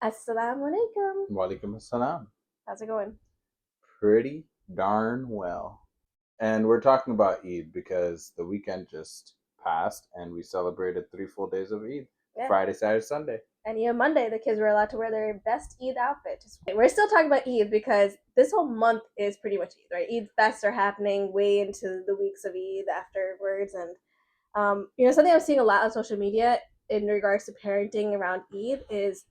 Assalamu alaikum. Walaikum assalam. How's it going? Pretty darn well. And we're talking about Eid because the weekend just passed and we celebrated 3 full days of Eid. Yeah. Friday, Saturday, Sunday. And even Monday, the kids were allowed to wear their best Eid outfit. We're still talking about Eid because this whole month is pretty much Eid, right? Eid fests are happening way into the weeks of Eid afterwards. And, something I'm seeing a lot on social media in regards to parenting around Eid is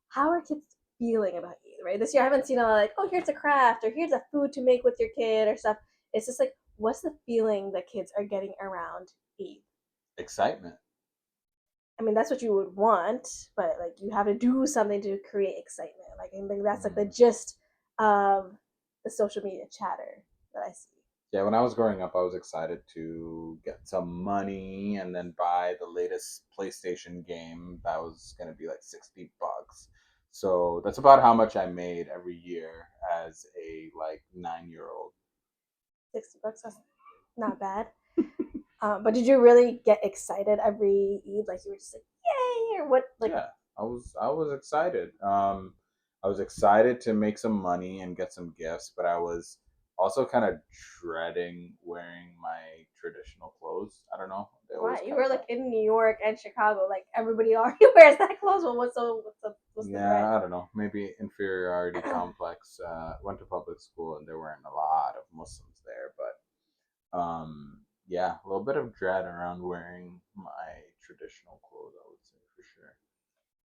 how are kids feeling about Eid, right? This year I haven't seen a lot like, oh, here's a craft or here's a food to make with your kid or stuff. It's just like, what's the feeling that kids are getting around Eid? Excitement. I mean, that's what you would want, but like you have to do something to create excitement. Like I think that's like the gist of the social media chatter that I see. Yeah, when I was growing up, I was excited to get some money and then buy the latest PlayStation game that was going to be like $60. So that's about how much I made every year as a 9-year-old. $60, that's not bad. But did you really get excited every Eid? Like you were just like, yay, or what? Like, Yeah, I was excited. I was excited to make some money and get some gifts, but I was also kind of dreading wearing my traditional clothes. I don't know. They always why? You kind were of like in New York and Chicago, like everybody already wears that clothes. Well, what's the dread? yeah, I don't know. Maybe inferiority complex. Went to public school and there weren't a lot of Muslims there, but yeah, a little bit of dread around wearing my traditional clothes. I would say for sure.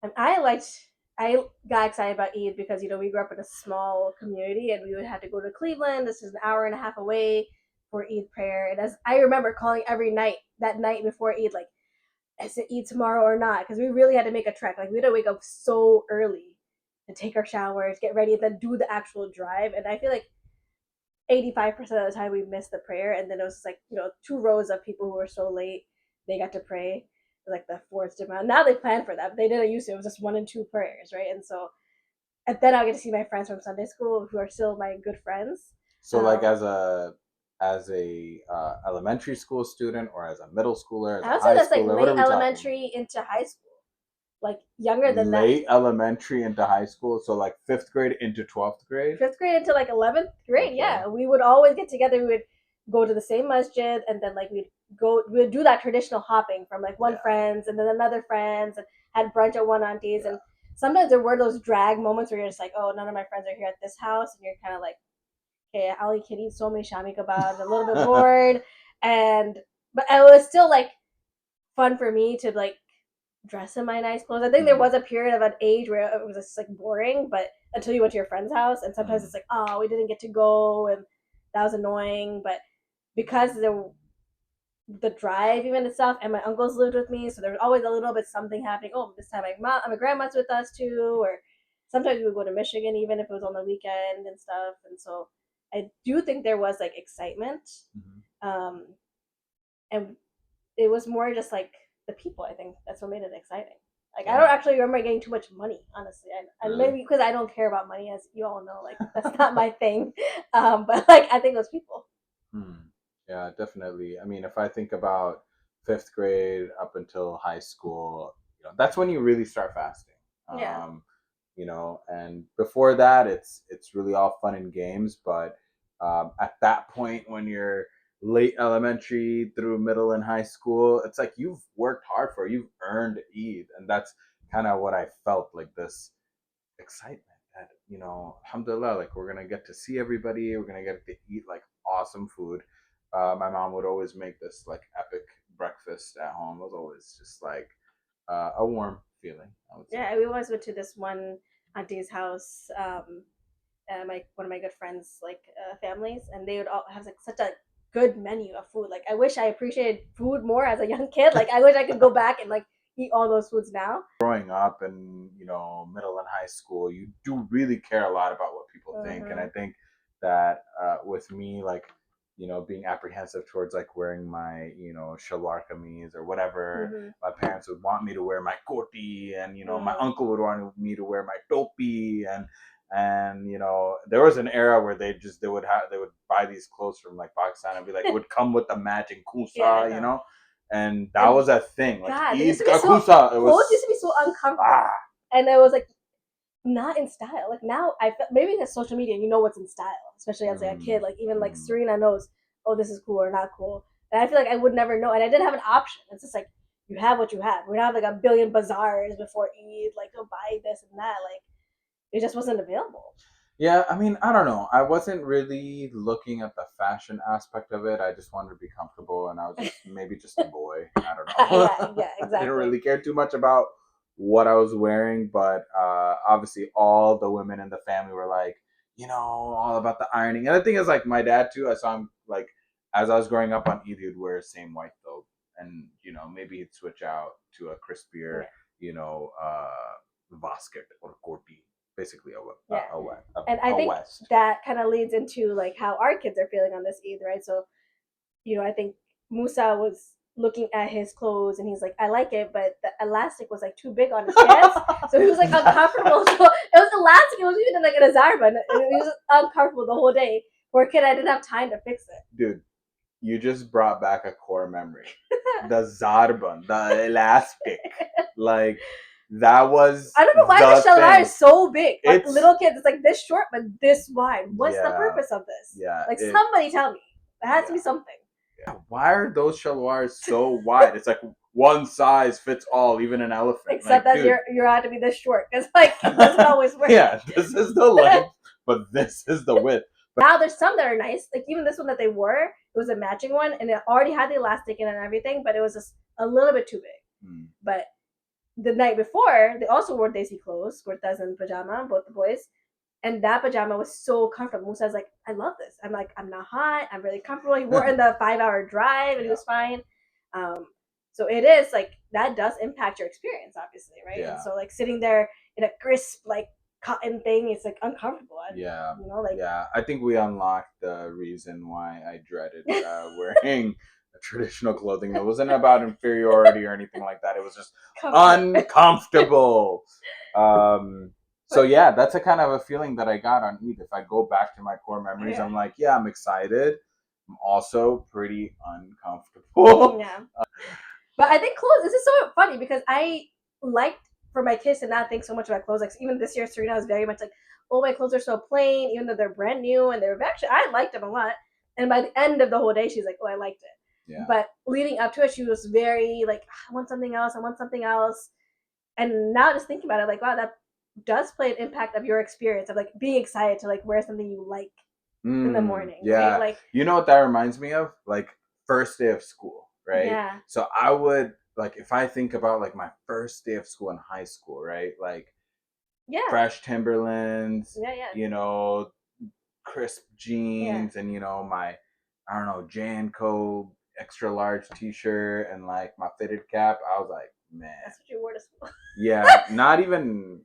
And I got excited about Eid because we grew up in a small community and we would have to go to Cleveland. This is an hour and a half away for Eid prayer. And as I remember calling every night that night before Eid, like, is it Eid tomorrow or not? Because we really had to make a trek. Like we had to wake up so early to take our showers, get ready, and then do the actual drive. And I feel like 85% of the time we missed the prayer, and then it was like 2 rows of people who were so late they got to pray like the fourth Jama. Now they plan for that, but they didn't used to. It was just 1 and 2 prayers, right? And then I get to see my friends from Sunday school who are still my good friends. So, like as a elementary school student, or as a middle schooler, as I a would say high that's like schooler, what late are we talking? elementary into high school, like younger than that. Late elementary into high school, so like fifth grade into 12th grade. Fifth grade into like 11th grade, Okay. yeah, we would always get together. We would go to the same masjid, and then like we'd do that traditional hopping from like one Yeah. friend's and then another friend's, and had brunch at one auntie's. Yeah. And sometimes there were those drag moments where you're just like, oh, none of my friends are here at this house, and you're kind of like, okay, I only can eat so many shami kebabs, a little bit bored. And but it was still like fun for me to like dress in my nice clothes. I think there was a period of an age where it was just like boring, but until you went to your friend's house, and sometimes it's like, oh, we didn't get to go, and that was annoying. But because the drive even itself, and my uncles lived with me, so there was always a little bit something happening. Oh, this time my grandma's with us too, or sometimes we would go to Michigan even if it was on the weekend and stuff. And so I do think there was like excitement, um, and it was more just like the people. I think that's what made it exciting. Like I don't actually remember getting too much money, honestly. And maybe because I don't care about money, as you all know, like that's not my thing. But like I think those people. Yeah, definitely. I mean, if I think about fifth grade up until high school, that's when you really start fasting. Yeah. And before that, it's really all fun and games. But at that point, when you're late elementary through middle and high school, it's like you've worked hard for it. You've earned Eid, and that's kind of what I felt, like this excitement that alhamdulillah, like we're gonna get to see everybody, we're gonna get to eat like awesome food. My mom would always make this like epic breakfast at home. It was always just like a warm feeling, I would say. Yeah, we always went to this one auntie's house. My one of my good friends like families, and they would all have like such a good menu of food. Like I wish I appreciated food more as a young kid. Like I wish I could go back and like eat all those foods now. Growing up in middle and high school, you do really care a lot about what people think, and I think that with me, like being apprehensive towards like wearing my shalwar kameez or whatever, my parents would want me to wear my koti, and my uncle would want me to wear my topi, and there was an era where they would buy these clothes from like Pakistan and be like, it would come with the matching kusa, Yeah, and that was a thing. Like God, Eid it ka kusa, it was clothes used to be so uncomfortable, and it was like not in style. Like now, I feel, maybe it's social media. You know what's in style, especially as like a kid. Mm, Like even like mm. Serena knows, oh, this is cool or not cool. And I feel like I would never know. And I didn't have an option. It's just like you have what you have. We don't have like a billion bazaars before Eid. Like go buy this and that. Like it just wasn't available. Yeah, I mean, I don't know. I wasn't really looking at the fashion aspect of it. I just wanted to be comfortable, and I was just maybe just a boy. I don't know. Yeah, I didn't exactly. really care too much about what I was wearing, but obviously, all the women in the family were like, all about the ironing. And the thing is, like, my dad too. I saw him like as I was growing up on Eid, he'd wear the same white thobe, and maybe he'd switch out to a crispier, Yeah. you know, uh, vasket or koti, basically Yeah. a And I think West. that kind of leads into like how our kids are feeling on this Eid, right? So, I think Musa was looking at his clothes and he's like, I like it, but the elastic was like too big on his pants. So he was like uncomfortable. So it was elastic. It was even like in a zarba. And he was uncomfortable the whole day. For a kid, I didn't have time to fix it. Dude, you just brought back a core memory. The zarban, the elastic. Like, that was I don't know why the shalwar is so big. Like little kids, it's like this short but this wide. What's the purpose of this? Yeah. Like somebody tell me. There has to be something. Yeah. Why are those shalwars so wide? It's like one size fits all, even an elephant. Except like, that you're out to be this short. It's like it doesn't always work. Yeah, this is the length, but this is the width. Now there's some that are nice. Like even this one that they wore, it was a matching one, and it already had the elastic in it and everything, but it was just a little bit too big. But the night before, they also wore desi clothes, kurtas and pajama, both the boys. And that pajama was so comfortable. Musa's like, I love this. I'm like, I'm not hot. I'm really comfortable. He wore it in the 5-hour drive and he was fine. So it is like that does impact your experience, obviously, right? Yeah. And so like sitting there in a crisp like cotton thing, it's like uncomfortable. Yeah. Like I think we unlocked the reason why I dreaded wearing traditional clothing. It wasn't about inferiority or anything like that. It was just uncomfortable. So yeah, that's a kind of a feeling that I got on Eid. If I go back to my core memories, I'm like, yeah, I'm excited. I'm also pretty uncomfortable. Yeah. But I think clothes. This is so funny because I liked for my kids to not think so much about clothes. Like even this year, Serena was very much like, "Oh, my clothes are so plain," even though they're brand new and they're actually I liked them a lot. And by the end of the whole day, she's like, "Oh, I liked it." Yeah. But leading up to it, she was very like, "I want something else. I want something else." And now just thinking about it, like, wow, that does play an impact of your experience of like being excited to like wear something you like in the morning. Yeah. Right? Like, you know what that reminds me of? Like first day of school, right? Yeah. So I would like if I think about like my first day of school in high school, right? Like fresh Timberlands, crisp jeans, and my I don't know Janko extra large T-shirt and like my fitted cap. I was like, man, that's what you wore to school. Yeah, not even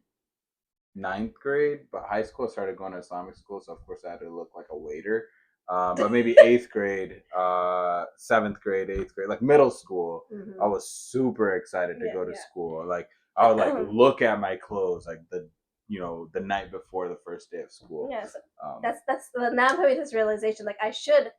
ninth grade, but high school I started going to Islamic school, so of course I had to look like a waiter. But maybe eighth grade, seventh grade, eighth grade, like middle school, I was super excited to go to school. Like I would like look at my clothes like the night before the first day of school. Yes, that's now I'm having this realization. Like I should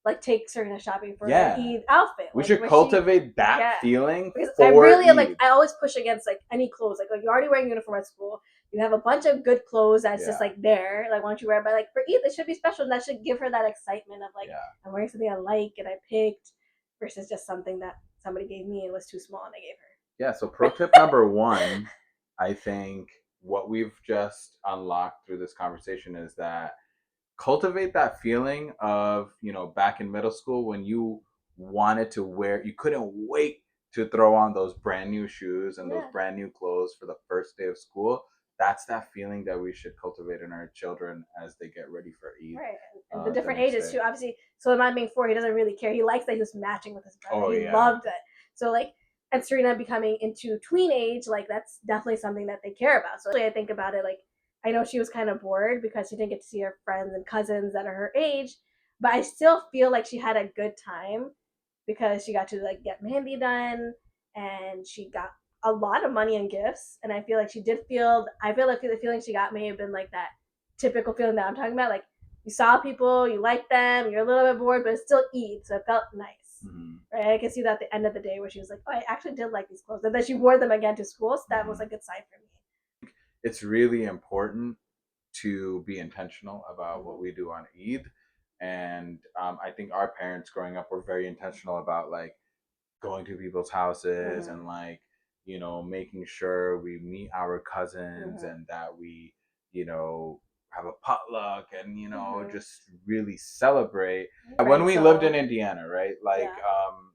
like take Serena shopping for her Eid outfit. We like, should cultivate that feeling. Because for I really Eid. like I always push against like any clothes. Like you're already wearing uniform at school. You have a bunch of good clothes that's just like there. Like why don't you wear it? But like for Eid, it should be special. And that should give her that excitement of like I'm wearing something I like and I picked versus just something that somebody gave me and was too small and I gave her. Yeah. So pro tip number one, I think what we've just unlocked through this conversation is that cultivate that feeling of back in middle school when you wanted to wear, you couldn't wait to throw on those brand new shoes and those brand new clothes for the first day of school. That's that feeling that we should cultivate in our children as they get ready for Eid. Right, and the different ages too. Obviously, Suleiman being 4, he doesn't really care. He likes that he was matching with his brother. He loved it. So like, and Serena becoming into tween age, like that's definitely something that they care about. So I think about it like, I know she was kind of bored because she didn't get to see her friends and cousins that are her age, but I still feel like she had a good time because she got to like get Mandy done and she got a lot of money and gifts. And I feel like she did I feel like the feeling she got may have been like that typical feeling that I'm talking about. Like you saw people, you liked them, you're a little bit bored, but it's still Eid, so it felt nice. Right? I can see that at the end of the day where she was like, oh, I actually did like these clothes. And then she wore them again to school, so that was a good sign for me. it's really important to be intentional about what we do on Eid. And I think our parents growing up were very intentional about like going to people's houses and like, you know, making sure we meet our cousins and that we, you know, have a potluck and, you know, just really celebrate. When we lived in Indiana, right? Like,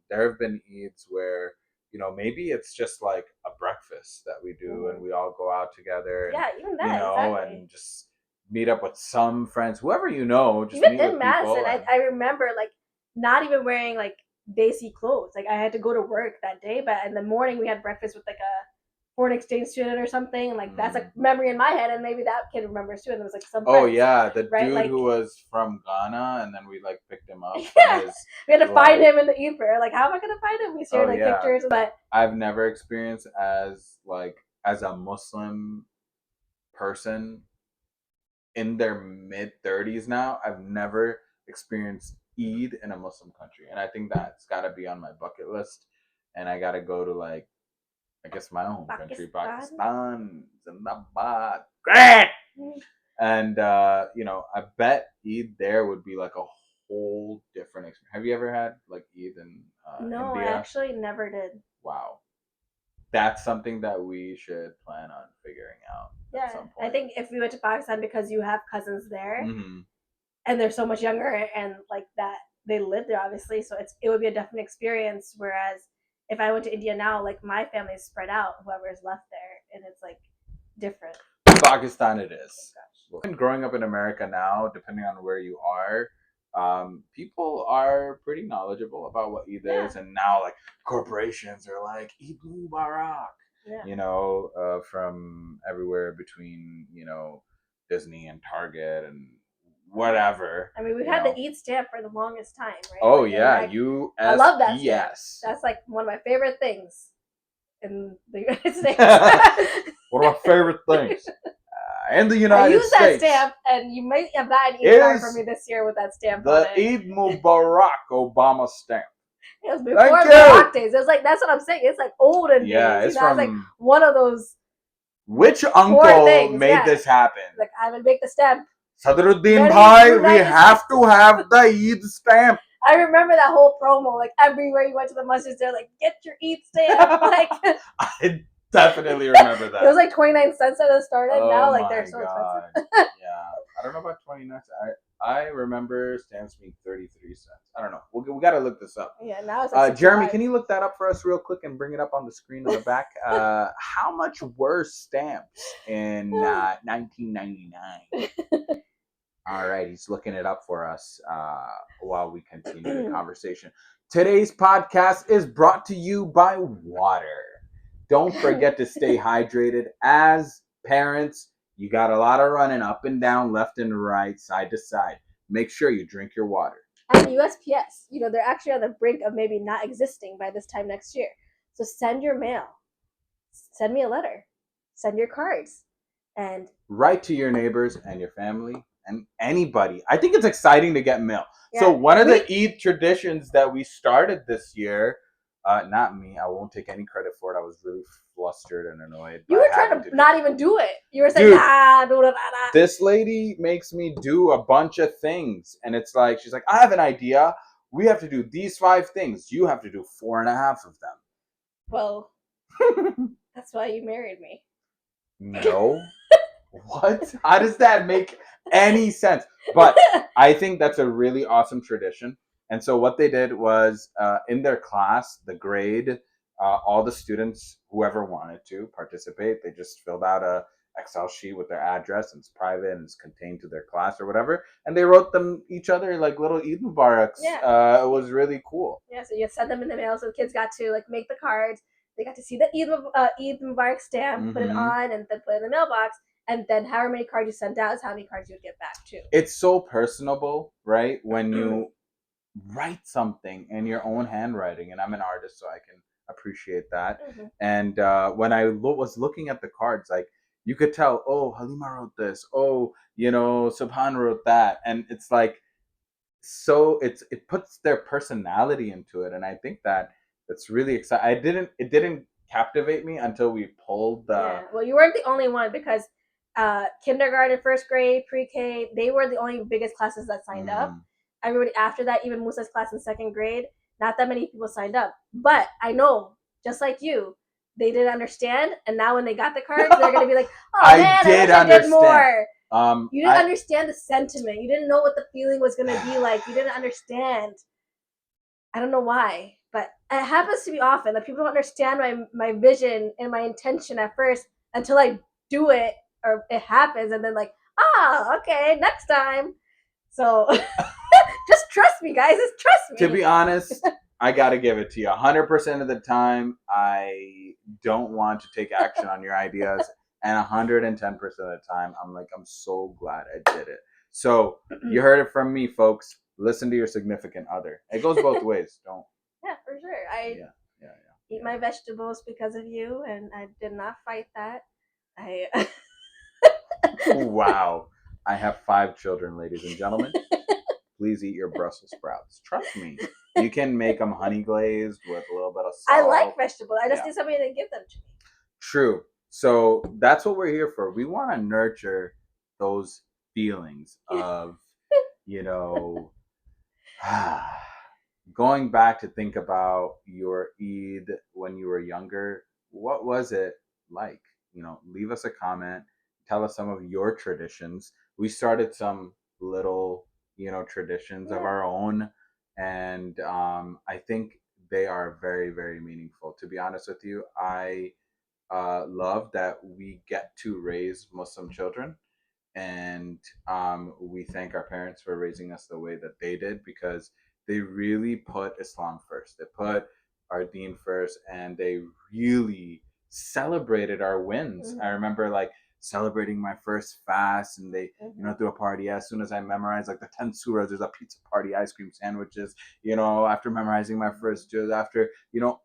there have been Eids where, you know, maybe it's just like a breakfast that we do and we all go out together and, even that, you know, and just meet up with some friends, whoever you know, just even meet in with Madison, people. And, I remember like not even wearing like basic clothes. Like I had to go to work that day, but in the morning we had breakfast with like a foreign exchange student or something. And like that's a memory in my head, and maybe that kid remembers too. And it was like some friends, yeah, the right? dude Like, who was from Ghana, and then we like picked him up. Yeah, from his, we had to like, find him in the Eid prayer. Like, how am I gonna find him? We shared like pictures, but I've never experienced as a Muslim person in their mid-30s now. I've never experienced Eid in a Muslim country, and I think that's got to be on my bucket list. And I got to go to like, I guess my home country, Pakistan, Zindabad, great. And you know, I bet Eid there would be like a whole different experience. Have you ever had like Eid in no, India? I actually never did. Wow, that's something that we should plan on figuring out. Yeah, at some point. I think if we went to Pakistan, because you have cousins there, and they're so much younger, and like that they live there, obviously, so it would be a different experience. Whereas if I went to India now, like my family is spread out, whoever is left there, and it's like different. Pakistan, it is. And growing up in America now, depending on where you are, people are pretty knowledgeable about what Eid is, and now like corporations are like Eid Mubarak, you know, from everywhere between, you know, Disney and Target and whatever. I mean, we've had the Eid stamp for the longest time, right? Oh like, yeah, USPS. I love that stamp. That's like one of my favorite things in the United States. One of my favorite things. In the United States. I use that stamp, and you might have gotten an Eid card for me this year with that stamp on it. The Eid Mubarak Obama stamp. It was before Barack days. It was like, that's what I'm saying. It's like olden days. It's from, like one of those. Which uncle made this happen? Like, I will make the stamp. Sadruddin Bhai, we have to have the Eid stamp. I remember that whole promo. Like everywhere you went to the masjid, they're like, get your Eid stamp. Like, I definitely remember that. It was like 29 cents at the start. Now, like, they're so expensive. Yeah, I don't know about 29 cents. I remember stamps being 33 cents. I don't know. We got to look this up. Yeah, now it's like Jeremy, can you look that up for us real quick and bring it up on the screen in the back? How much were stamps in 1999? All right, he's looking it up for us while we continue the conversation. Today's podcast is brought to you by water. Don't forget to stay hydrated. As parents, you got a lot of running up and down, left and right, side to side. Make sure you drink your water. And USPS, you know, they're actually on the brink of maybe not existing by this time next year. So send your mail. Send me a letter. Send your cards. And write to your neighbors and your family and anybody. I think it's exciting to get mail. Yeah. So one of the Eid traditions that we started this year, not me, I won't take any credit for it. I was really flustered and annoyed. You were trying to not even do it. You were saying, dude, this lady makes me do a bunch of things. And it's like, she's like, I have an idea. We have to do these 5 things. You have to do 4.5 of them. Well, that's why you married me. No. What? How does that make any sense? But I think that's a really awesome tradition. And so what they did was in their class, the grade, all the students, whoever wanted to participate, they just filled out a Excel sheet with their address, and it's private and it's contained to their class or whatever. And they wrote them each other like little Eid Mubaraks. Yeah. It was really cool. Yeah, so you send them in the mail, so the kids got to like make the cards. They got to see the Eid Mubarak stamp, put it on, and then put it in the mailbox. And then however many cards you sent out is how many cards you would get back too. It's so personable, right? When you write something in your own handwriting, and I'm an artist, so I can appreciate that. And when I was looking at the cards, like you could tell, oh, Halima wrote this. Oh, you know, Subhan wrote that, and it's like, so it puts their personality into it, and I think that it's really exciting. It didn't captivate me until we pulled the. Yeah. Well, you weren't the only one, because kindergarten, first grade, pre-K, they were the only biggest classes that signed up. Everybody after that, even Musa's class in second grade, not that many people signed up. But I know, just like you, they didn't understand, and now when they got the cards, they're gonna be like, "Oh man, I wish I did more." You didn't understand the sentiment. You didn't know what the feeling was gonna be like. You didn't understand. I don't know why, but it happens to be often that people don't understand my vision and my intention at first until I do it or it happens, and then like, okay, next time. So just trust me, guys. Just trust me. To be honest, I gotta give it to you. 100% of the time, I don't want to take action on your ideas, and 110% of the time, I'm like, I'm so glad I did it. So you heard it from me, folks. Listen to your significant other. It goes both ways. Don't. Yeah, for sure. I eat my vegetables because of you, and I did not fight that. Wow. I have 5 children, ladies and gentlemen. Please eat your Brussels sprouts. Trust me. You can make them honey glazed with a little bit of salt. I like vegetables. I just need somebody to give them to me. True. So that's what we're here for. We want to nurture those feelings of, you know, going back to think about your Eid when you were younger. What was it like? Leave us a comment. Tell us some of your traditions. We started some little, traditions of our own, and I think they are very, very meaningful. To be honest with you, I love that we get to raise Muslim children, and we thank our parents for raising us the way that they did, because they really put Islam first. They put our deen first, and they really celebrated our wins. I remember celebrating my first fast, and they threw a party. As soon as I memorized the 10 surahs, there's a pizza party, ice cream sandwiches, after memorizing my first juz, after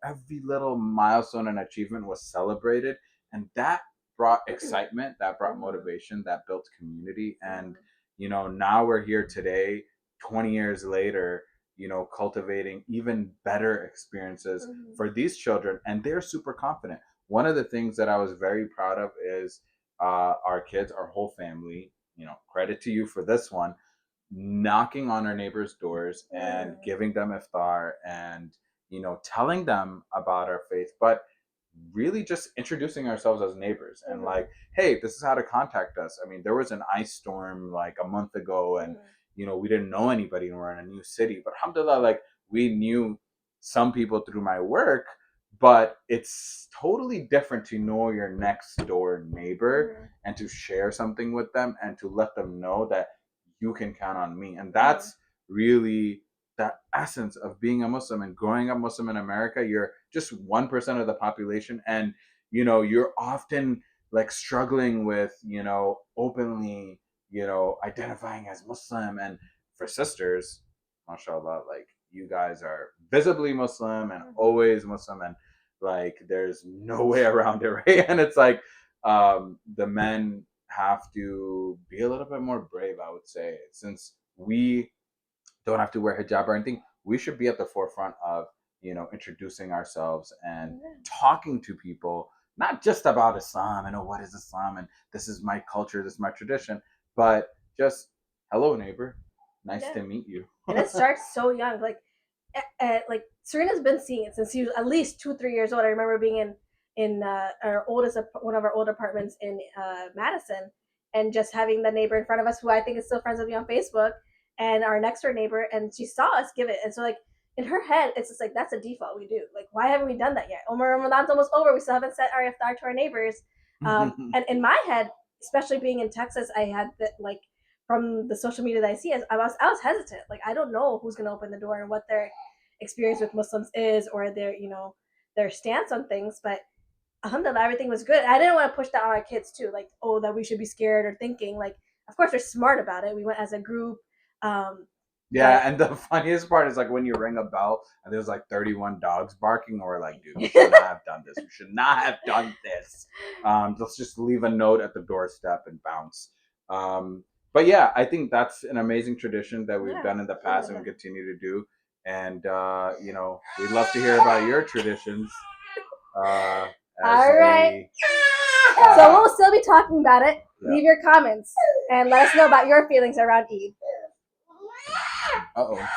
every little milestone and achievement was celebrated, and that brought excitement, that brought motivation, that built community. And now we're here today, 20 years later, cultivating even better experiences for these children, and they're super confident. One of the things that I was very proud of is our kids, our whole family, credit to you for this one, knocking on our neighbors' doors and giving them iftar, and telling them about our faith, but really just introducing ourselves as neighbors, and hey, this is how to contact us. I mean, there was an ice storm a month ago, and we didn't know anybody, and we're in a new city, but alhamdulillah, we knew some people through my work, but it's totally different to know your next door neighbor and to share something with them and to let them know that you can count on me. And that's really the essence of being a Muslim and growing up Muslim in America. You're just 1% of the population, and you're often struggling with openly identifying as Muslim. And for sisters, mashallah, you guys are visibly Muslim and always Muslim, and there's no way around it, right? And it's the men have to be a little bit more brave, I would say, since we don't have to wear hijab or anything. We should be at the forefront of introducing ourselves and talking to people, not just about Islam and what is Islam and this is my culture, this is my tradition, but just hello neighbor, nice to meet you. And it starts so young. Serena's been seeing it since she was at least 2-3 years old. I remember being in one of our old apartments in Madison, and just having the neighbor in front of us, who I think is still friends with me on Facebook, and our next door neighbor, and she saw us give it, and so in her head, it's just that's a default we do. Why haven't we done that yet? Ramadan's almost over. We still haven't sent our iftar to our neighbors. And in my head, especially being in Texas, I had that from the social media that I see, I was hesitant. I don't know who's going to open the door and what their experience with Muslims is, or their stance on things. But alhamdulillah, everything was good. I didn't want to push that on our kids too, that we should be scared or thinking. Of course, they're smart about it. We went as a group. And the funniest part is when you ring a bell and there's 31 dogs barking, or dude, we should not have done this. We should not have done this. Let's just leave a note at the doorstep and bounce. But yeah, I think that's an amazing tradition that we've done in the past and we continue to do. And we'd love to hear about your traditions. All right. So we'll still be talking about it. Leave your comments and let us know about your feelings around Eid. Uh oh.